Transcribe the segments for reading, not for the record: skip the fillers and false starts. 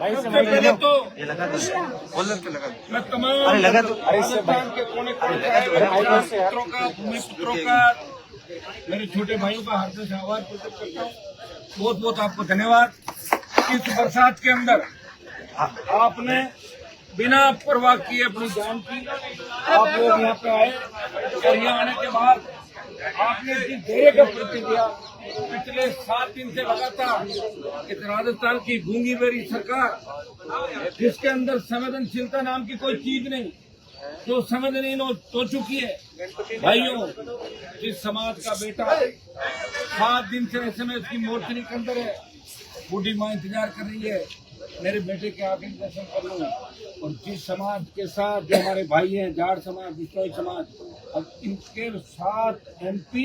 पहले तो मैं तमाम राजस्थान के कोने पुत्रों का, भूमि पुत्रों का, मेरे छोटे भाइयों का हार्दिक से आभार प्रकट करता हूँ। बहुत बहुत आपको धन्यवाद। इस बरसात के अंदर आपने बिना परवाह किए अपनी जान की आप लोग यहाँ पे आए और यहाँ आने के बाद आपने जिस धैर्य का प्रति दिया, पिछले 7 दिन से लगातार इस राजस्थान की गूंगी बेरी सरकार जिसके अंदर संवेदनशीलता नाम की कोई चीज नहीं, जो संवेदनहीन हो चुकी है। भाइयों, जिस समाज का बेटा 7 दिन से ऐसे में उसकी मोर्चरी के अंदर है, बूढ़ी माँ इंतजार कर रही है मेरे बेटे के आखिरी दर्शन कर लूं, और जिस समाज के साथ जो हमारे भाई हैं, जाट समाज, बिश्नोई समाज, अब इनके 7 MP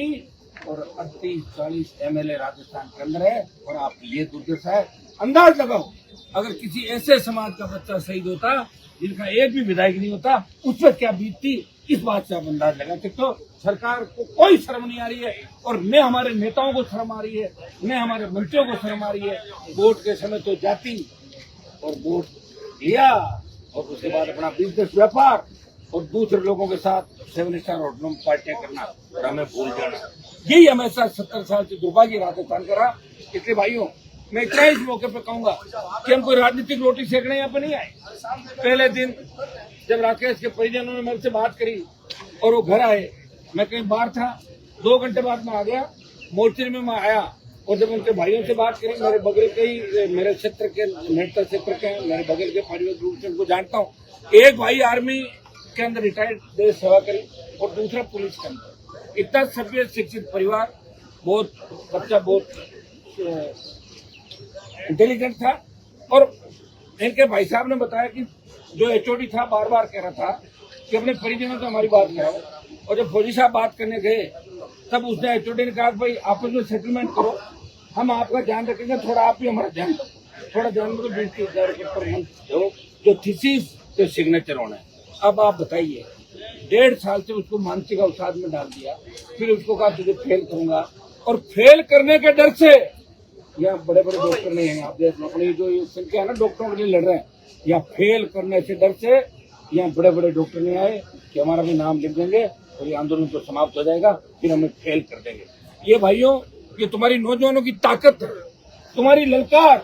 और 38-40 MLA राजस्थान के अंदर है। और आप ये दुर्दशा है, अंदाज लगाओ अगर किसी ऐसे समाज का बच्चा शहीद होता जिनका एक भी विधायक नहीं होता, उस पर क्या बीतती, इस बात से आप अंदाज लगा सकते हो। सरकार को कोई शर्म नहीं आ रही है, और न हमारे नेताओं को शर्म आ रही है, न हमारे मंत्रियों को शर्म आ रही है। वोट के समय तो जाती और वोट लिया और उसके बाद अपना बिजनेस व्यापार और दूसरे लोगों के साथ 7 स्टार होटलों में पार्टियां करना और हमें भूल जाना, यही हमेशा 70 साल से दुर्भाग्य राजस्थान का रहा। इसलिए भाइयों, मैं इतना इस मौके पर कहूंगा कि हम कोई राजनीतिक रोटी सेकने यहाँ पे नहीं आए। पहले दिन जब राकेश के परिजनों ने मेरे से बात करी और वो घर आए, मैं कहीं बाहर था, 2 घंटे बाद मैं आ गया, मोर्चरी में मैं आया और जब उनके भाइयों से बात करी, मेरे बगल के ही मेरे क्षेत्र के मेड़ता क्षेत्र के मेरे बगल के पारिवारिक रूप से उनको जानता हूँ। एक भाई आर्मी के अंदर रिटायर्ड देश सेवा करी और दूसरा पुलिस के अंदर। इतना सभ्य शिक्षित परिवार, बहुत बच्चा बहुत इंटेलिजेंट था। और इनके भाई साहब ने बताया कि जो HOD था बार बार कह रहा था कि अपने परिजनों से हमारी बात कराओ, और जब फौजी साहब बात करने गए तब उसने HOD ने कहा भाई आपस में सेटलमेंट करो, हम आपका ध्यान रखेंगे, थोड़ा आप भी हमारा ध्यान रखो, थोड़ा ध्यान रखो, 20,000 जो थीसिस पे सिग्नेचर होना है। अब आप बताइए, 1.5 साल से उसको मानसिक अवसाद में डाल दिया, फिर उसको कहा तुझे फेल करूंगा, और फेल करने के डर से यहाँ बड़े बड़े डॉक्टर नहीं है, आप देख अपनी जो संख्या है ना डॉक्टरों के लिए लड़ रहे हैं, या फेल करने से डर से यहाँ बड़े बड़े डॉक्टर नहीं आए कि हमारा भी नाम लिख देंगे और ये आंदोलन तो समाप्त हो जाएगा, फिर हमें फेल कर देंगे। ये भाइयों, ये तुम्हारी नौजवानों की ताकत है, तुम्हारी ललकार,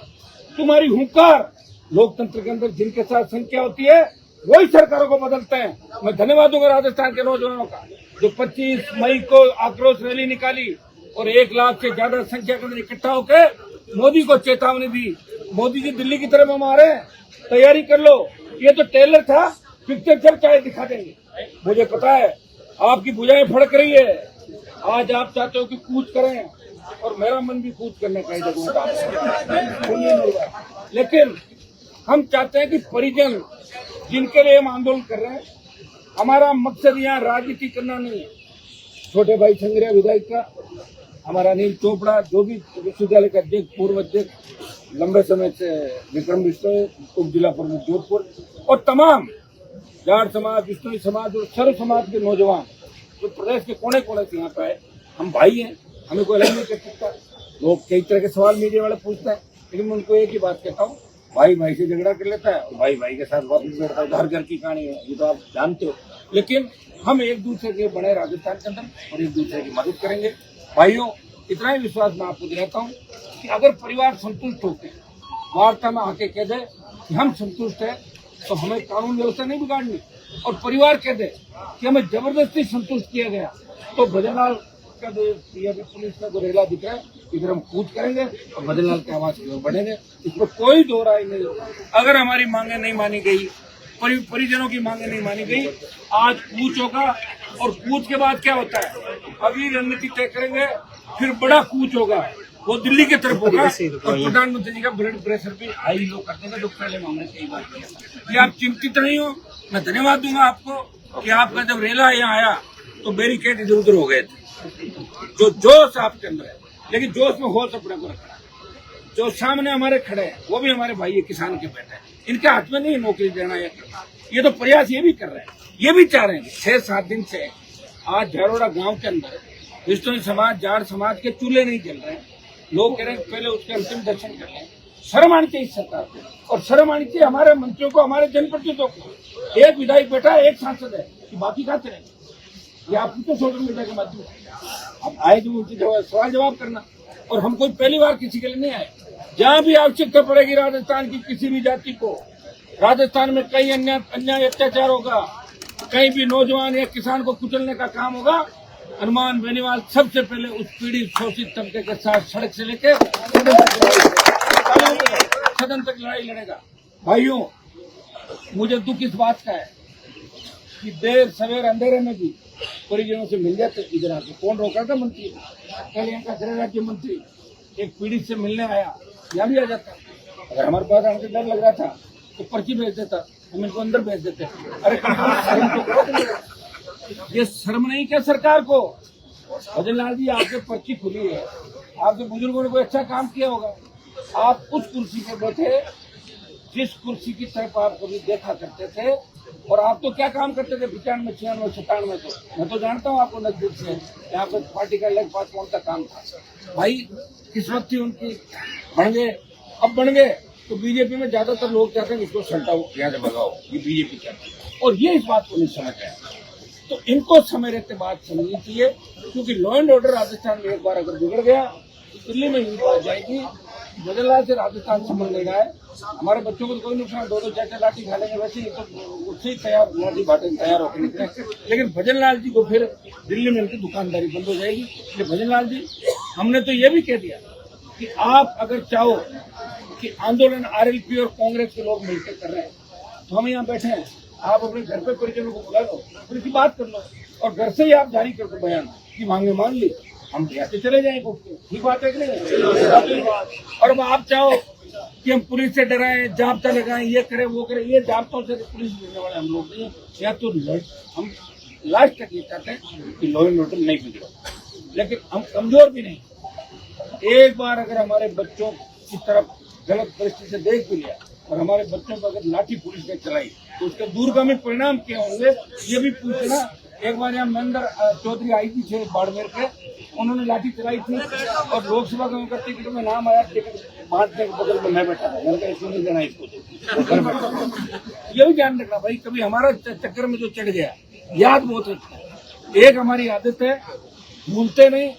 तुम्हारी हुंकार। लोकतंत्र के अंदर जिनके साथ संख्या होती है वही सरकारों को बदलते हैं। मैं धन्यवाद दूंगा राजस्थान के नौजवानों का जो 25 मई को आक्रोश रैली निकाली और 1 लाख से ज्यादा संख्या के अंदर इकट्ठा होकर मोदी को चेतावनी दी, मोदी जी दिल्ली की तरफ हम आ रहे हैं, तैयारी कर लो। ये तो टेलर था, पिक्चर चल चाहे दिखा देंगे। मुझे पता है आपकी भुजाएं फड़क रही है, आज आप चाहते हो कि कूच करें, और मेरा मन भी कूच करने का ही जगह, लेकिन हम चाहते हैं कि परिजन जिनके लिए हम आंदोलन कर रहे हैं, हमारा मकसद यहाँ राजनीति करना नहीं है। छोटे भाई संग्रह विधायक का, हमारा अनिल चोपड़ा जो भी विश्वविद्यालय का अध्यक्ष, पूर्व अध्यक्ष लंबे समय से विक्रम बिश्नोई, उप जिला प्रमुख जोधपुर, और तमाम जाट समाज, बिश्नोई समाज और सर्व समाज के नौजवान जो प्रदेश के कोने कोने से यहाँ पे आए, हम भाई हैं, हमें कोई अलग नहीं कर सकता। लोग कई तरह के सवाल मीडिया वाले पूछते हैं, लेकिन मैं उनको एक ही बात कहता हूँ, भाई भाई से झगड़ा कर लेता है और भाई भाई के साथ वापस बैठता है, घर घर की कहानी है, ये तो आप जानते हो। लेकिन हम एक दूसरे के बड़े राजस्थान के अंदर और एक दूसरे की मदद करेंगे। भाइयों, इतना ही विश्वास मैं आपको दिलाता हूँ कि अगर परिवार संतुष्ट होते वार्ता में आके कह दे कि हम संतुष्ट है, तो हमें कानून व्यवस्था नहीं बिगाड़नी, और परिवार कह दे कि हमें जबरदस्ती संतुष्ट किया गया, तो भजनलाल का जो पुलिस का जो रेला दिख रहा है, इधर हम कूच करेंगे और भजनलाल की आवाज की ओर बढ़ेंगे। इसमें कोई दो राय नहीं। अगर हमारी मांगे नहीं मानी गई, परिजनों की मांगे नहीं मानी गई, आज कूच होगा, और कूच के बाद क्या होता है, अभी रणनीति तय करेंगे, फिर बड़ा कूच होगा, वो दिल्ली की तरफ होगा, और प्रधानमंत्री जी का ब्लड प्रेशर भी हाई लो कर देंगे, जो पहले मामले कई बार किया। ये आप चिंतित नहीं हो, मैं धन्यवाद दूंगा आपको कि आपका जब रेला यहाँ आया तो बैरिकेड इधर उधर हो गए थे, जो जोश आपके अंदर है, लेकिन जोश में होश अपने को रखना। जो सामने हमारे खड़े हैं वो भी हमारे भाई है, किसान के बेटे हैं, इनके हाथ में नहीं नौकरी देना या करना, ये तो प्रयास ये भी कर रहे हैं, ये भी चाह रहे हैं। 6-7 दिन से आज झरोड़ा गांव के अंदर बिश्नोई समाज, जाट समाज के चूल्हे नहीं जल रहे हैं। लोग कह रहे हैं पहले उसके अंतिम दर्शन कर लें, शर्म आनी चाहिए सरकार को, और शर्म आनी चाहिए हमारे मंत्रियों को, हमारे जनप्रतिनिधियों को। एक विधायक बैठा है, एक सांसद है, कि बाकी कहाँ चलेंगे? ये आप तो सोशल मीडिया के माध्यम से आप आए जो उनकी सवाल जवाब करना। और हम कोई पहली बार किसी के लिए नहीं आए। जहाँ भी आवश्यकता पड़ेगी राजस्थान की किसी भी जाति को, राजस्थान में कई अन्याय अत्याचार होगा, कहीं भी नौजवान या किसान को कुचलने का काम होगा, हनुमान बेनीवाल सबसे पहले उस पीड़ित शोषित तबके के साथ सड़क से लेकर सदन तक लड़ाई लड़ेगा। भाइयों, मुझे दुख इस बात का है कि देर सवेर अंधेरे में भी परिजनों से मिल जाते इधर आके। कौन रोका था? मंत्री। कल यहाँ का गृह राज्य मंत्री एक पीड़ित से मिलने आया, यहाँ भी आ जाता। अगर हमारे पास हमको डर लग रहा था तो पर्ची भेज देता, हम इनको अंदर भेज देते। अरे शर्म तो करो, ये शर्म नहीं क्या सरकार को? भजन लाल जी, आपके पर्ची खुली है, आपके बुजुर्गों ने कोई अच्छा काम किया होगा। आप उस कुर्सी पर बैठे जिस कुर्सी की तरफ आप कभी देखा करते थे, और आप तो क्या काम करते थे 95, 96, 97 तो मैं तो जानता हूँ आपको नजदीक से। यहाँ पे पार्टी का अलग पास कौन सा काम था भाई? किस्मत थी उनकी, बन गए। अब बन गए तो बीजेपी में ज्यादातर लोग चाहते हैं इसको सल्टाओ, यहाँ से भगाओ, ये बीजेपी चाहती है, और ये इस बात को नहीं समझ रहे। तो इनको समय रहते बात समझनी चाहिए, क्योंकि लॉ एंड ऑर्डर राजस्थान में एक बार अगर बिगड़ गया तो दिल्ली में यही बात जाएगी। बदलाव से राजस्थान संभल नहीं रहा है। हमारे बच्चों को तो कोई नुकसान, 2-2 4-4 लाठी खा लेंगे, वैसे ही तो उससे ही तैयार लाठी बांटे तैयार होकर निकले। लेकिन भजन लाल जी को फिर दिल्ली में उनकी दुकानदारी बंद हो जाएगी। इसलिए भजन लाल जी, हमने तो ये भी कह दिया कि आप अगर चाहो कि आंदोलन आरएलपी और कांग्रेस के लोग मिलकर कर रहे हैं तो हम यहाँ बैठे हैं, आप अपने घर पे परिजनों को बुला लो, फिर इसकी बात कर लो, और घर से ही आप जारी कर दो बयान की मांगे मान ली, हम ऐसे चले जाएंगे। ठीक बात है कि नहीं? और अब आप चाहो कि हम पुलिस से डराएं, जाब्ता लगाएं, ये करें वो करें, ये जाब्तों से पुलिस लेने वाले हम लोग नहीं। या तो हम लास्ट तक ये चाहते हैं कि लॉ एंड ऑर्डर नहीं बिगड़े, लेकिन हम कमजोर भी नहीं। एक बार अगर हमारे बच्चों की तरफ गलत परिस्थिति से देख भी लिया और हमारे बच्चों पर अगर लाठी पुलिस ने चलाई तो उसके दूरगामी परिणाम क्या होंगे ये भी पूछना। एक बार यहाँ महेंद्र चौधरी आई थी बाड़मेर के, उन्होंने लाठी चलाई थी और लोकसभा का उनका टिकट में नाम आया, टिकट बांटने के बगल में मैं बैठा था। मैंने कहा इसको नहीं देना, इसको ये भी ध्यान रखना भाई, कभी हमारा चक्कर में जो चढ़ गया याद बहुत रखना है। एक हमारी आदत है, भूलते नहीं।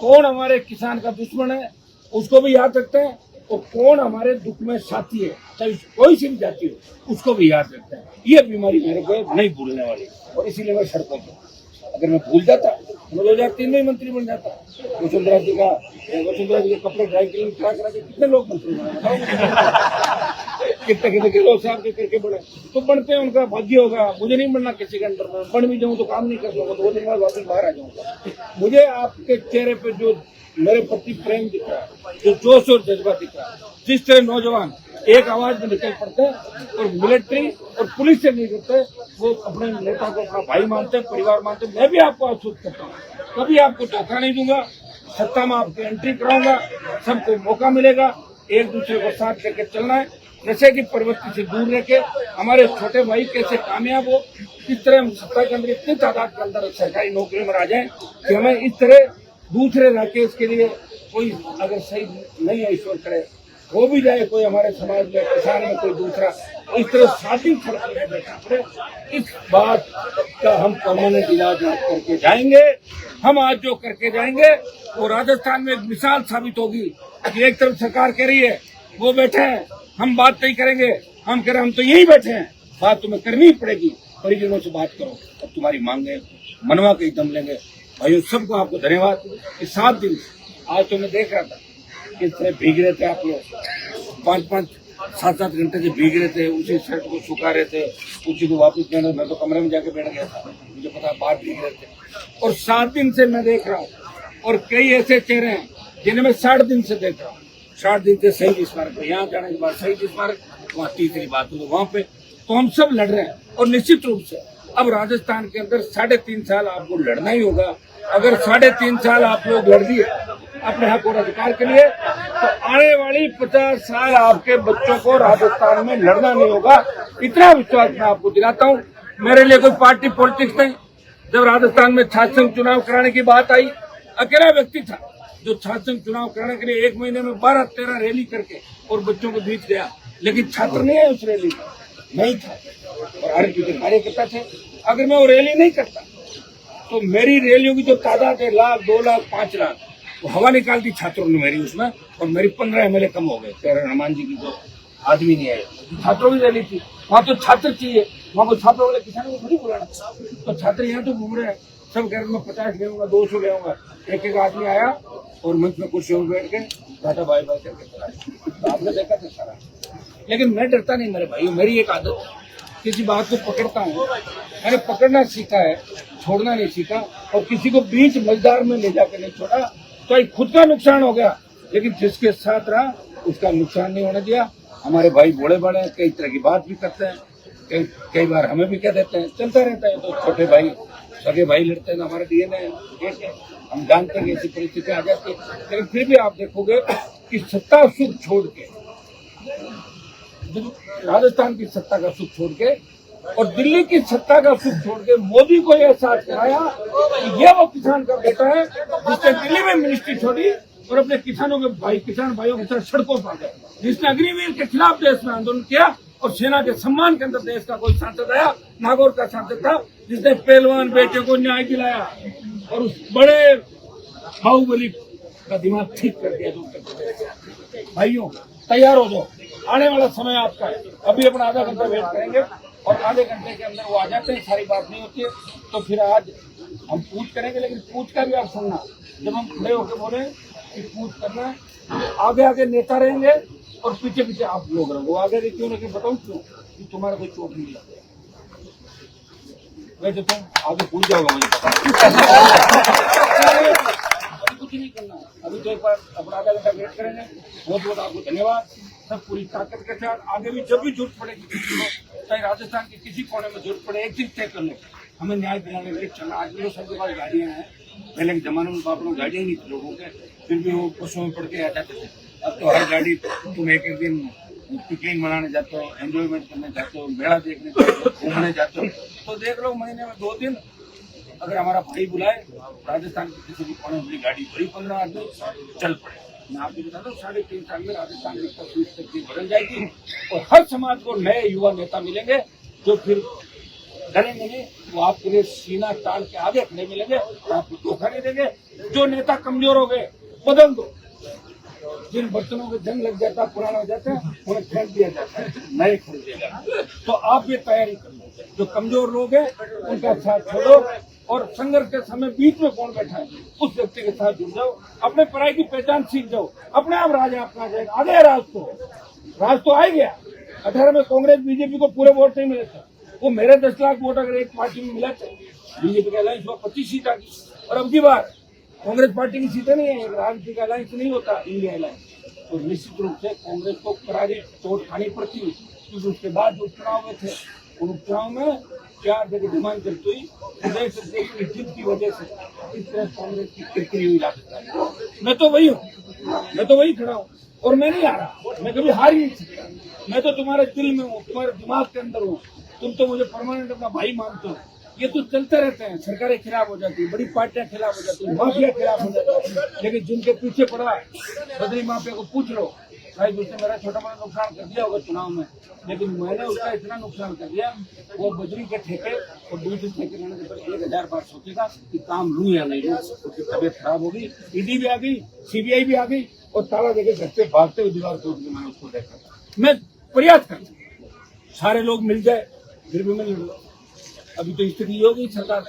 कौन हमारे किसान का दुश्मन है उसको भी याद रखते हैं, और कौन हमारे दुख में साथी है, चाहे कोई सी भी जाति हो, उसको भी याद रखते हैं। ये बीमारी मेरे को नहीं भूलने वाली, और इसीलिए मैं सड़कों पर, अगर मैं भूल जाता मैं 2003 में मंत्री बन जाता। वसुंधरा जी के कपड़े ड्राई क्लीन करा के कितने लोग मंत्री बने, कितने के लोग साहब के करके बड़े तो बनते हैं, उनका भाग्य होगा। मुझे नहीं बनना किसी के अंदर में, बन भी जाऊँ तो काम नहीं कर सकूंगा, 2 दिन बाद वापस बाहर आ जाऊंगा। मुझे आपके चेहरे पे जो मेरे प्रति प्रेम दिख रहा है, जो जोश और जज्बा दिख रहा है, जिस तरह नौजवान एक आवाज में निकल पड़ते हैं और मिलिट्री और पुलिस से नहीं करते, वो अपने नेता को अपना भाई मानते हैं, परिवार मानते हैं। मैं भी आपको आश्वस्त करता हूँ, कभी आपको धोखा नहीं दूंगा। सत्ता में आपकी एंट्री कराऊंगा, सबको मौका मिलेगा, एक दूसरे को साथ लेकर चलना है। नशे की प्रवृत्ति से दूर रह के हमारे छोटे भाई कैसे कामयाब हो, किस तरह हम सत्ता के अंदर इतनी तादाद के अंदर सरकारी नौकरी में आ जाए कि हमें इस तरह दूसरे राकेश के लिए कोई अगर सही नहीं है, ईश्वर करे हो भी जाए कोई हमारे समाज में, किसान में कोई दूसरा, इस तरह शादी इस बात का हम परमानेंट इलाज करके जाएंगे। हम आज जो करके जाएंगे वो राजस्थान में एक मिसाल साबित होगी कि एक तरफ सरकार कह रही है, वो बैठे हैं, हम बात नहीं करेंगे, हम कह रहे हम तो यही बैठे हैं, बात तुम्हें करनी ही पड़ेगी। परिजनों से बात करो और तुम्हारी मांगे मनवा के दम लेंगे। भाइयों, सबको आपको धन्यवाद। इस 7 दिन आज तो मैं देख रहा था किस तरह भीग रहे थे आप लोग, 5-5, 7-7 घंटे से भीग रहे थे, उसी शर्ट को सुखा रहे थे, उसी को वापस पहने। मैं तो कमरे में जाके बैठ गया था, मुझे पता बाहर भीग रहे थे। और 7 दिन से मैं देख रहा हूँ, और कई ऐसे चेहरे हैं जिन्हें मैं 60 दिन से देख रहा हूँ। 60 दिन से शहीद स्मारक पे, यहाँ जाने के बाद शहीद स्मारक, वहाँ तीसरी बात हुई वहाँ पे, तो हम सब लड़ रहे हैं। और निश्चित रूप से अब राजस्थान के अंदर 3.5 साल आपको लड़ना ही होगा। अगर 3.5 साल आप लोग लड़ दिए अपने हक और अधिकार के लिए, तो आने वाली 50 साल आपके बच्चों को राजस्थान में लड़ना नहीं होगा। इतना विश्वास मैं आपको दिलाता हूँ। मेरे लिए कोई पार्टी पॉलिटिक्स नहीं। जब राजस्थान में छात्र संघ चुनाव कराने की बात आई, अकेला व्यक्ति था जो छात्र संघ चुनाव कराने के लिए 1 महीने में 12-13 रैली करके और बच्चों के बीच गया, लेकिन छात्र नहीं है उस रैली में, नहीं था। और कार्यकर्ता थे। अगर मैं वो रैली नहीं करता तो मेरी रैलियों की जो तादाद है 1,00,000, 2,00,000, 5,00,000 वो हवा निकाल दी छात्रों ने मेरी उसमें, और मेरी 15 MLA कम हो गए। हनुमान जी की जो आदमी नहीं आए, छात्रों की रैली थी, वहाँ तो छात्र चाहिए, वहाँ को छात्रों वाले किसानों को थोड़ी बुलाना। तो छात्र यहाँ तो घूम रहे हैं, सब कह रहे मैं 50 ले आऊंगा, 200 ले आऊंगा। एक आदमी आया और मंच में कुर्सियों में बैठ के टाटा बाय बाय करके चला। तो आपने देखा था सारा। लेकिन मैं डरता नहीं मेरे भाई, मेरी एक आदत है, किसी बात को पकड़ता हूँ। मैंने पकड़ना सीखा है, छोड़ना नहीं सीखा। और किसी को बीच मझधार में ले जाकर नहीं छोड़ा, तो खुद का नुकसान हो गया, लेकिन जिसके साथ रहा उसका नुकसान नहीं होने दिया। हमारे भाई बड़े बड़े कई तरह की बात भी करते हैं, कई बार हमें भी कह देते हैं, चलता रहता है। तो छोटे भाई सगे भाई लड़ते हैं, हमारे DNA है, हम जानते हैं ऐसी परिस्थिति आ जाती है। लेकिन फिर भी आप देखोगे कि सत्ता सुख छोड़ के, राजस्थान की सत्ता का सुख छोड़ के और दिल्ली की सत्ता का सुख छोड़ के मोदी को यह एहसास कराया कि ये वो किसान का बेटा है जिसने दिल्ली में मिनिस्ट्री छोड़ी और अपने किसानों के भाई, किसान भाइयों के साथ सड़कों पर गए, जिसने अग्निवीर के खिलाफ देश में आंदोलन किया और सेना के सम्मान के अंदर देश का कोई सांसद आया, नागौर का सांसद था, जिसने पहलवान बेटे को न्याय दिलाया और उस बड़े बाहुबली का दिमाग ठीक कर दिया। भाइयों तैयार हो जाओ, आने वाला समय आपका है। अभी अपना आधा घंटा वेट करेंगे और आधे घंटे के अंदर वो आ जाते हैं, सारी बात नहीं होती है। तो फिर आज हम पूछ करेंगे, लेकिन पूछ का भी आप सुनना। जब हम खड़े होकर बोले कि पूछ करना है, आगे आगे नेता रहेंगे और पीछे पीछे आप लोग रहो। आगे क्यों नहीं बताऊँ क्यों, कि तुम्हारा कोई चोट नहीं लगे। वैसे तुम आगे पूछ जाओगे, मुझे पता। अभी कुछ नहीं करना, अभी तो एक बार अपना आधा घंटा वेट करेंगे। बहुत बहुत आपको धन्यवाद। सब पूरी ताकत के साथ आगे भी जब भी जरूरत पड़ेगी किसी को, चाहे राजस्थान के किसी कोने में जरूरत पड़े, एक चीज तय कर लो, हमें न्याय दिलाने के लिए चलना। आज भी सबके पास गाड़ियां हैं, पहले के जमाने में बाप लोग गाड़ियां नहीं थी लोगों के, फिर भी वो बसों में पढ़ के आ जाते थे। अब तो हर गाड़ी, तुम एक दिन पिकनिक मनाने जाते हो, एंजॉयमेंट करने जाते हो, मेला देखने जाते हो, घूमने जाते हो, तो देख लो महीने में 2 दिन अगर हमारा भाई बुलाए राजस्थान की किसी भी कोने में गाड़ी भरी 15 आदमी चल पड़े। मैं आपको बताता हूँ 3.5 साल में राजस्थान की तस्वीर बदल जाएगी और हर समाज को नए युवा नेता मिलेंगे जो फिर डरेंगे नहीं, वो आपके लिए सीना तान के आगे खड़े मिलेंगे और आपको धोखा नहीं देंगे। जो नेता कमजोर हो गए बदल दो, जिन बर्तनों के जंग लग जाता पुराना हो जाता है उन्हें फेंक दिया जाता है, नए खरीदे जाते हैं। तो आप ये तैयारी कर लो, जो कमजोर लोग हैं उनका साथ छोड़ो और संघर्ष के समय बीच में कौन बैठा है उस व्यक्ति के साथ जुड़ जाओ, अपने पढ़ाई की पहचान सीख जाओ, अपने आप राज आपका आ जाएगा। आ गया राज तो आ गया। 18 में कांग्रेस बीजेपी को पूरे वोट नहीं मिले थे, वो मेरे 10 लाख वोट अगर एक पार्टी में मिले थे, बीजेपी का अलायंस 25 सीट आ गई। और अब की बार कांग्रेस पार्टी की सीटें नहीं है, राजनीतिक अलायंस नहीं होता इंडिया अलायंस, तो निश्चित रूप से कांग्रेस को करारी चोट खानी पड़ती, क्योंकि उसके बाद जो उपचुनाव हुए थे उन उपचुनाव में 4 जगह डिमांड करती हुई जीत की वजह से इस तरह कांग्रेस की किरकिरी हुई राजस्थान। मैं तो वही हूँ, मैं तो वही खड़ा हूँ और मैं नहीं आ रहा, मैं कभी हार ही नहीं सकता। मैं तो तुम्हारे दिल में हूँ, तुम्हारे दिमाग के अंदर हूँ, तुम तो मुझे परमानेंट अपना भाई मानते हो। ये तो चलते रहते हैं, सरकारें खिलाफ हो जाती है, बड़ी पार्टियां खिलाफ हो जाती है, माफिया खिलाफ हो जाती है, लेकिन जिनके पीछे पड़ा बदरी माफिया को पूछ लो, शायद उसने मेरा छोटा मोटा नुकसान कर दिया होगा चुनाव में, लेकिन मैंने उसका इतना नुकसान कर दिया, वो बजरी के ठेके और दूसरे ठेके लेने के बाद 1000 बार सोचेगा कि काम लूं या नहीं लूं। उसकी तबीयत खराब होगी, ईडी भी आ गई, CBI भी आ गई और ताला देकर घर से भागते हुए दीवार तोड़ के मैंने उसको देखा। मैं प्रयास करता, सारे लोग मिल जाए फिर भी मैं नहीं लूंगा। अभी तो स्थिति ये होगी, सरकार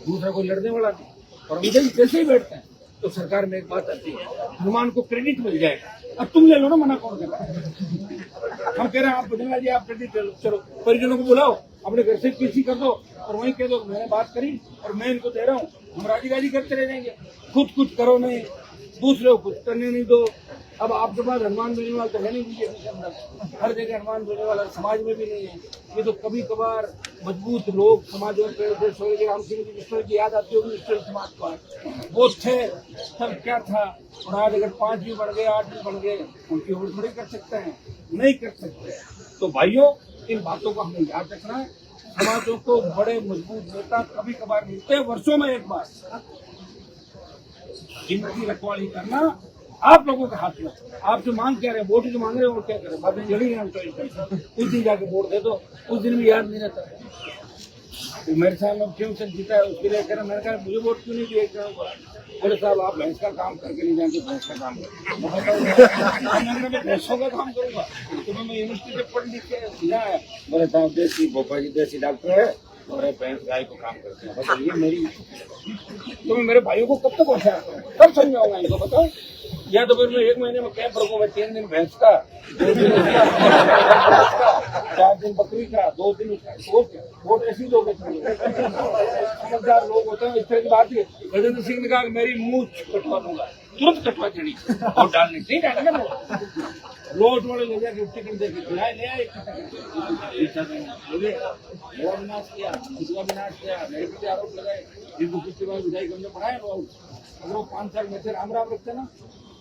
दूसरा कोई लड़ने वाला नहीं, और इधर जैसे ही बैठते हैं तो सरकार में एक बात आती है, हनुमान को क्रेडिट मिल जाएगा। अब तुम ले लो ना, मना कौन कर रहा है? हम कह रहे हैं आप बदला जी, आप क्रेडिट ले लो, चलो परिजनों को बुलाओ, अपने घर से PC कर दो और वहीं कह दो मैंने बात करी और मैं इनको दे रहा हूँ, हम राजी राजी करते रह जाएंगे। खुद कुछ करो नहीं, दूसरे को कुछ करने नहीं दो। अब आपके पास हनुमान देने वाला तो है नहीं बीजेपी के अंदर, हर जगह हनुमान देने वाला समाज में भी नहीं है। ये तो कभी कभार मजबूत लोग समाज में राम सिंह जी मिश्र की याद आती होगी, मिश्र समाज पर वो थे तब क्या था, और आज अगर 5 भी बढ़ गए 8 भी बढ़ गए, उनकी और थोड़ी कर सकते हैं, नहीं कर सकते। तो भाइयों इन बातों को हमें याद रखना है। समाजों को बड़े मजबूत नेता कभी कभार मिलते हैं, वर्षों में एक बार। जिनकी रखवाली करना आप लोगों के हाथ में। आप जो मांग क्या रहे हैं, वोट जो मांग रहे हैं वो क्या करें, बाद में जल्दी हम चॉइस करते हैं। उस दिन जाके वोट दे दो, उस दिन भी याद नहीं रहता। तो मेरे सामने क्यों से जीता है उसके लिए कह रहे, मैंने कहा मुझे वोट क्यों नहीं दिया। बोले साहब आप भैंस का काम करके नहीं जानते, भैंस का काम करो। मैं भैंसों का काम करूंगा, तो मैं यूनिवर्सिटी से पढ़ लिख के सीधा है। बोले साहब देसी भोपाल जी देसी डॉक्टर है और भैंस गाय को काम करते हैं। बताइए मेरी, तो मैं मेरे भाइयों को कब तक पहुंचा, कब समझाऊंगा इनको बताओ। या तो फिर मैं 1 महीने में कैंप रखूँ, मैं 3 दिन भैंस का, 2 दिन उसका, 4 दिन बकरी का, 2 दिन उसका। वोट ऐसी लोग समझदार लोग होते हैं। इस तरह की बात है। गजेंद्र सिंह ने कहा मेरी मूंछ कटवा दूंगा, तुरंत कटवा देनी, वोट डालने नहीं डालेंगे ना। रोड वाले ले जाके टिकट देके खिलाए ले आए, मेरा विनाश किया, दूसरा विनाश किया, मेरे पे आरोप लगाए, जिनको पिछली बार विधायक हमने पढ़ाया। अगर वो 5 साल में से राम राम रखते ना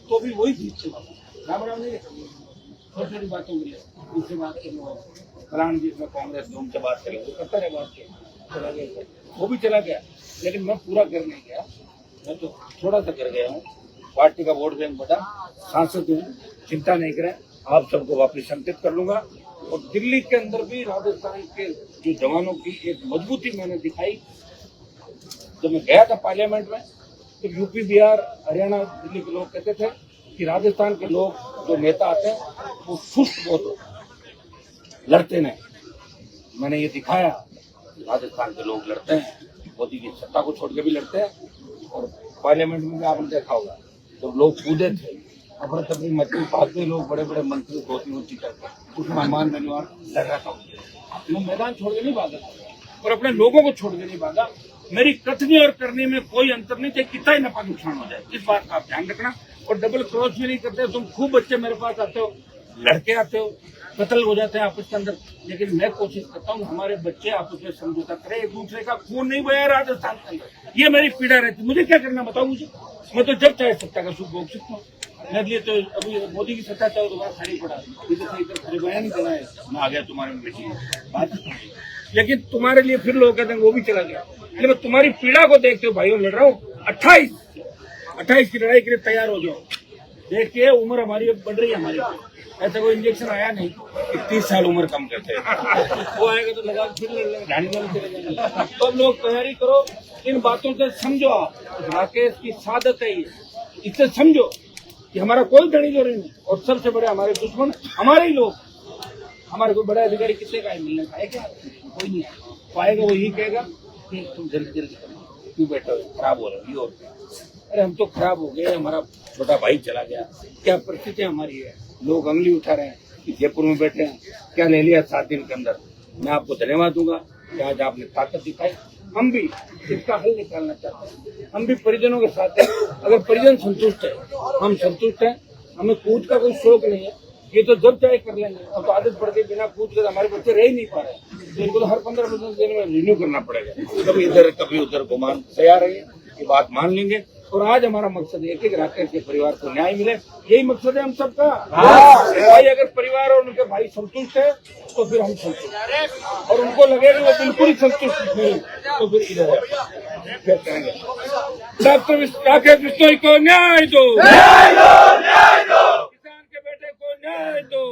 तो भी वही जीतते। राम राम नहीं छोटी छोटी बातों के लिए उससे बात करें, फलान जी में कांग्रेस में उनसे बात करें, करता रहे बात चला गया, वो भी चला गया। लेकिन मैं पूरा कर नहीं गया, मैं तो थोड़ा सा कर गया हूँ। पार्टी का वोट बैंक बढ़ा, सांसद हूँ, चिंता नहीं करें, आप सबको वापिस संकित कर लूंगा। और दिल्ली के अंदर भी राजस्थान के जो जवानों की एक मजबूती मैंने दिखाई। जब मैं गया था पार्लियामेंट में तो यूपी, बिहार, हरियाणा, दिल्ली के लोग कहते थे कि राजस्थान के लोग जो नेता आते हैं वो सुस्त बहुत होते, लड़ते नहीं। मैंने ये दिखाया, राजस्थान के लोग लड़ते हैं, मोदी की सत्ता को छोड़ के भी लड़ते हैं। और पार्लियामेंट में भी आपने देखा होगा तो लोग कूदे थे, अपने तभी मछली भागते लोग, बड़े बड़े मंत्री धोती ऊंची करके, उस मेहमान में लड़ रहा था। अपना मैदान छोड़ के नहीं भागा और अपने लोगों को छोड़ के नहीं भागा। मेरी कथनी और करने में कोई अंतर नहीं, चाहे कितना ही नफा नुकसान हो जाए, इस बात का आप ध्यान रखना। और डबल क्रॉस भी नहीं करते। तुम खूब बच्चे मेरे पास आते हो, लड़के आते हो, कत्ल हो जाते हैं आपस के अंदर, लेकिन मैं कोशिश करता हूँ हमारे बच्चे आपस में समझौता करें, एक दूसरे का खून नहीं बहाया राजस्थान के अंदर। ये मेरी पीड़ा रहती। मुझे क्या करना बताओ मुझे, मैं तो जब चाहे सत्ता का सुख भोग सकता हूँ। मेरे लिए तो अभी मोदी की सत्ता चाहे तो बात सारी पड़ा, इधर बयान नहीं करना है, मैं आ गया तुम्हारे में बेटी बात। लेकिन तुम्हारे लिए फिर लोग कहते हैं वो भी चला गया। लेकिन मैं तुम्हारी पीड़ा को देखते हो भाइयों, लड़ रहा हूँ। 28 की लड़ाई के लिए तैयार हो जाओ। देखिए उम्र हमारी बढ़ रही है, हमारी ऐसा कोई इंजेक्शन आया नहीं, 30 साल उम्र कम करते हैं। वो आएगा तो लगा फिर ढाणी वाले चले जाएंगे। तो लोग तैयारी करो, इन बातों से समझो। आप राकेश की सादत है ये, इससे समझो कि हमारा कोई धनी जोड़ी नहीं, और सबसे बड़े हमारे दुश्मन हमारे ही लोग। हमारे कोई बड़ा अधिकारी किससे का है, मिलने का है क्या? कोई नहीं पाएगा। वो यही कहेगा कि तुम जल्दी जल्दी करो, क्यों बैठे हो, खराब हो रहे हो। अरे हम तो खराब हो गए, हमारा छोटा भाई चला गया, क्या परिस्थिति हमारी है। लोग अंगली उठा रहे हैं कि जयपुर में बैठे हैं, क्या ले लिया 7 दिन के अंदर। मैं आपको धन्यवाद दूंगा कि आज आपने ताकत दिखाई। हम भी इसका हल निकालना चाहते हैं, हम भी परिजनों के साथ हैं। अगर परिजन संतुष्ट है, हम संतुष्ट हैं। हमें कूद का कोई शौक नहीं है, ये तो जब चाहे कर लेंगे। अब तो आदत पड़ गई, बिना कूद कर हमारे बच्चे रह ही नहीं पा रहे, तो इनको तो हर 15 दिन में रिन्यू करना पड़ेगा। कभी इधर कभी उधर घुमान, तैयार है, ये बात मान लेंगे। और आज हमारा मकसद है कि राकेश के परिवार को न्याय मिले, यही मकसद है हम सबका। भाई अगर परिवार और उनके भाई संतुष्ट है तो फिर हम संतुष्ट, और उनको लगेगा वो बिल्कुल ही संतुष्ट नहीं तो फिर इधर फिर कहेंगे डॉक्टर राकेश बिश्नोई को न्याय दो, किसान के बेटे को न्याय दो।